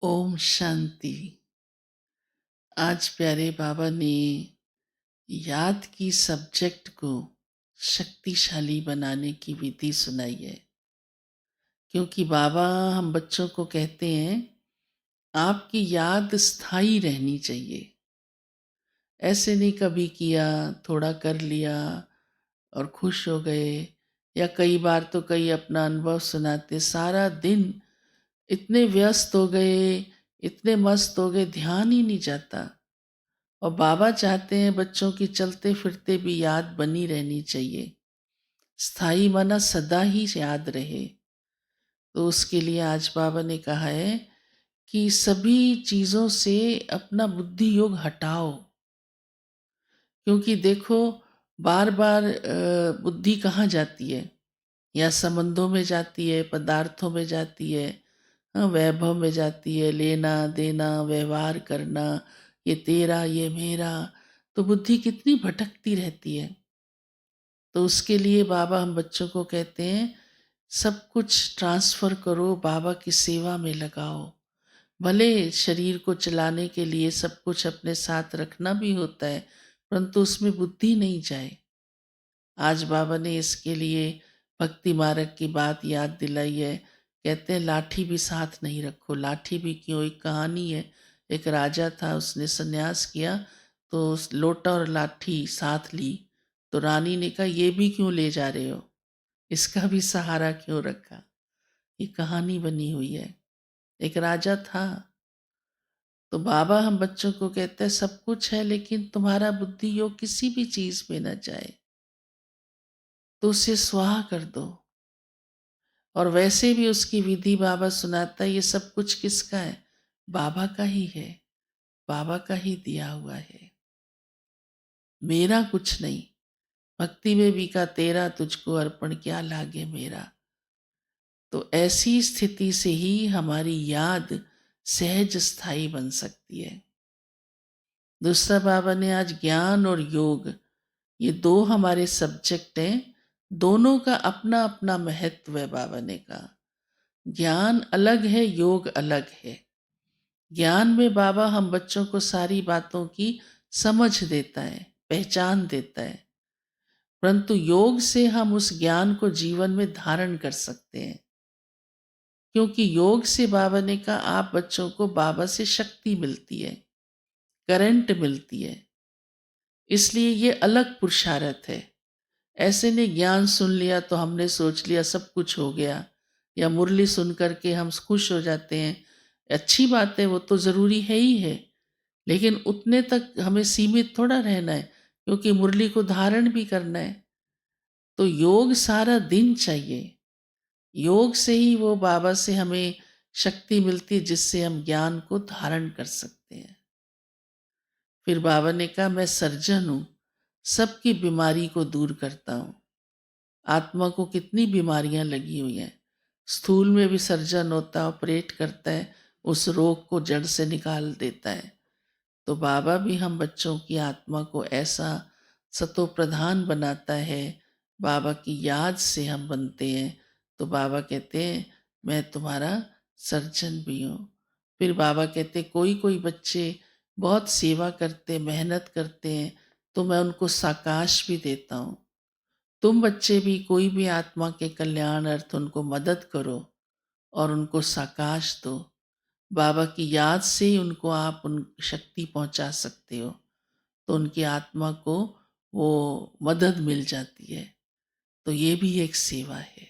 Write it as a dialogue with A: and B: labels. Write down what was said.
A: ओम शांति। आज प्यारे बाबा ने याद की सब्जेक्ट को शक्तिशाली बनाने की विधि सुनाई है। क्योंकि बाबा हम बच्चों को कहते हैं आपकी याद स्थायी रहनी चाहिए। ऐसे नहीं कभी किया, थोड़ा कर लिया और खुश हो गए, या कई बार तो कई अपना अनुभव सुनाते सारा दिन इतने व्यस्त हो गए, इतने मस्त हो गए, ध्यान ही नहीं जाता। और बाबा चाहते हैं बच्चों की चलते फिरते भी याद बनी रहनी चाहिए, स्थायी माना सदा ही याद रहे। तो उसके लिए आज बाबा ने कहा है कि सभी चीज़ों से अपना बुद्धि योग हटाओ। क्योंकि देखो, बार बार बुद्धि कहाँ जाती है? या संबंधों में जाती है, पदार्थों में जाती है, वैभव में जाती है, लेना देना, व्यवहार करना, ये तेरा ये मेरा। तो बुद्धि कितनी भटकती रहती है। तो उसके लिए बाबा हम बच्चों को कहते हैं सब कुछ ट्रांसफर करो, बाबा की सेवा में लगाओ। भले शरीर को चलाने के लिए सब कुछ अपने साथ रखना भी होता है, परंतु उसमें बुद्धि नहीं जाए। आज बाबा ने इसके लिए भक्ति मार्ग की बात याद दिलाई है। कहते हैं लाठी भी साथ नहीं रखो। लाठी भी क्यों? एक कहानी है, एक राजा था, उसने संन्यास किया, तो उस लोटा और लाठी साथ ली। तो रानी ने कहा ये भी क्यों ले जा रहे हो, इसका भी सहारा क्यों रखा? ये कहानी बनी हुई है। एक राजा था। तो बाबा हम बच्चों को कहते हैं सब कुछ है, लेकिन तुम्हारा बुद्धि योग किसी भी चीज में न जाए, तो उसे स्वाहा कर दो। और वैसे भी उसकी विधि बाबा सुनाता है, ये सब कुछ किसका है? बाबा का ही है, बाबा का ही दिया हुआ है, मेरा कुछ नहीं। भक्ति में भी का तेरा तुझको अर्पण, क्या लागे मेरा। तो ऐसी स्थिति से ही हमारी याद सहज स्थायी बन सकती है। दूसरा बाबा ने आज ज्ञान और योग, ये दो हमारे सब्जेक्ट हैं, दोनों का अपना अपना महत्व है। बाबा ने कहा ज्ञान अलग है, योग अलग है। ज्ञान में बाबा हम बच्चों को सारी बातों की समझ देता है, पहचान देता है, परंतु योग से हम उस ज्ञान को जीवन में धारण कर सकते हैं। क्योंकि योग से बाबा ने कहा आप बच्चों को बाबा से शक्ति मिलती है, करंट मिलती है, इसलिए ये अलग पुरुषार्थ है। ऐसे ने ज्ञान सुन लिया तो हमने सोच लिया सब कुछ हो गया, या मुरली सुन करके हम खुश हो जाते हैं। अच्छी बात है, वो तो ज़रूरी है ही है, लेकिन उतने तक हमें सीमित थोड़ा रहना है, क्योंकि मुरली को धारण भी करना है। तो योग सारा दिन चाहिए। योग से ही वो बाबा से हमें शक्ति मिलती है, जिससे हम ज्ञान को धारण कर सकते हैं। फिर बाबा ने कहा मैं सर्जन हूँ, सबकी बीमारी को दूर करता हूँ। आत्मा को कितनी बीमारियां लगी हुई हैं। स्थूल में भी सर्जन होता है, ऑपरेट करता है, उस रोग को जड़ से निकाल देता है। तो बाबा भी हम बच्चों की आत्मा को ऐसा सतो प्रधान बनाता है। बाबा की याद से हम बनते हैं। तो बाबा कहते हैं मैं तुम्हारा सर्जन भी हूँ। फिर बाबा कहते कोई कोई बच्चे बहुत सेवा करते, मेहनत करते हैं, तो मैं उनको साकाश भी देता हूँ। तुम बच्चे भी कोई भी आत्मा के कल्याण अर्थ उनको मदद करो और उनको साकाश दो। बाबा की याद से ही उनको आप उन शक्ति पहुंचा सकते हो, तो उनकी आत्मा को वो मदद मिल जाती है। तो ये भी एक सेवा है।